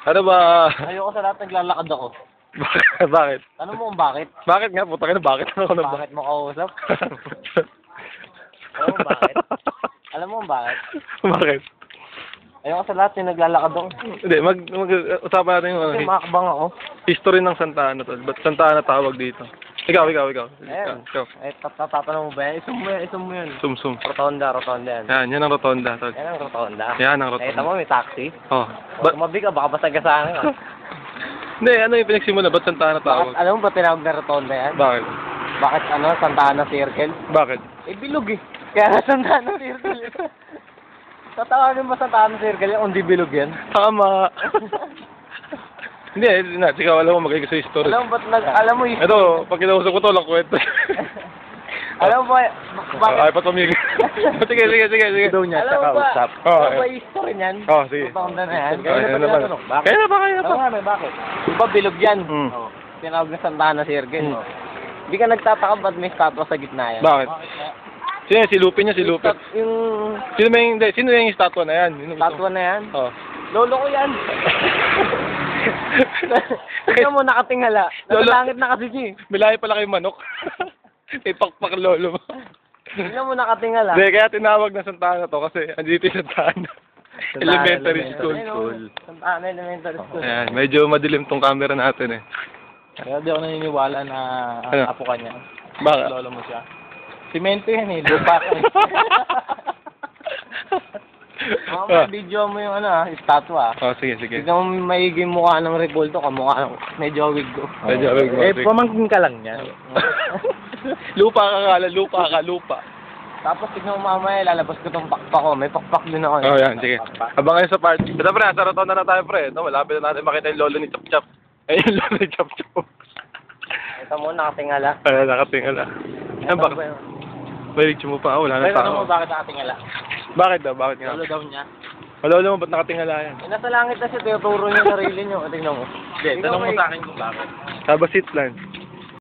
Ano ba? Ayoko sa lahat naglalakad ako. Bakit? Ano mo kung bakit? Bakit nga? Puta ka na, bakit? Ano na ba? Bakit mo kausap? Alam mo bakit? Alam mo kung bakit? Bakit? Ayoko sa lahat yung naglalakad ako. Hindi, usapan natin yung Kasi makakabang ako. history ng Santa Ana to. Ba't Santa Ana tawag dito? Ikaw. Ayun. Ikaw. Eh, tatatanong mo ba yan? Isum mo yan. Sum. Rotonda yan. Yan ang rotonda. Tol. Yan ang rotonda. Yan ang Eh, rotonda. tamo may taxi. Oh. Tumabi ka, baka basag-asahan ka. Hindi, ano yung pinagsimula? Ba't Santa Ana Bakit, tawag? alam mo ba tinawag na rotonda yan? Bakit? Bakit Santa Ana Circle? Bakit? Eh, bilog eh. Kaya nga Santa Ana Circle yun. Tatawagin mo Santa Ana Circle yan, hindi bilog yan. Tama. Hindi, ikaw alam mo, magaling sa history. Alam mo yung... Ito, pag kinausap ko to, lang kwento. Alam mo ba, Ay, pa tumigil. Sige. Alam mo ba, Oh, alam mo yung history niyan? Oh, sige. Rotonda na yan. Kaya Kaya naman. Kaya na ba? Alam mo bakit? Di ba bilog yan? Hmm. Oh. Tinawag na Santa Ana Circle. Oh. Hindi ka nagtataka ba't may statwa sa gitna yan? Bakit? Sino yan? Si Lupin niya, si Lupin. Yung Sino yung statwa na yan? statwa na yan? Oh. Lolo ko yan. Tignan mo nakatingala. Lolo. Nakatangit na kasi siya. Bilahe pala kayo manok. Ipakpak lolo mo. Tignan mo nakatingala. Hindi, kaya tinawag na Santa Ana to kasi andito yung Santa Ana. Elementary school. Santa Ana Elementary School. Ayan, medyo madilim tong camera natin eh. Kaya di ako naniniwala na Ano? apo ka niya. Bakit? Lolo mo siya. Simento yan eh. Lupa ka eh. Mga video mo yung statwa. Oh, sige. Tignan mo maigi yung mukha ng Repoldo, kamukha ng medyo wig ko. Medyo wig mo, sige. pamangkin ka lang yan. Lupa ka. Tapos tignan mo mamaya, lalabas ko tong pakpak ko. May pakpak din ako. Oh, yan, sige. Abangan sa party. Basta pre, sa rotonda na tayo pre. No, malapit na natin makita yung lolo ni Chop Chop. Ayun yung lolo ni Chop Chop. Ito mo, nakatingala. Ay, nakatingala. Yan, bakit? Mahilig mo pa. Wala na Pero ano mo, tao. bakit nakatingala? Bakit daw? Bakit nga? Lolo daw niya. Lolo mo, ba't nakatingala yan? Eh, nasa langit na siya, tinuturo niya sarili niyo. Tingnan mo. Hindi, Tanong mo sa akin kung bakit. Sabasit lang.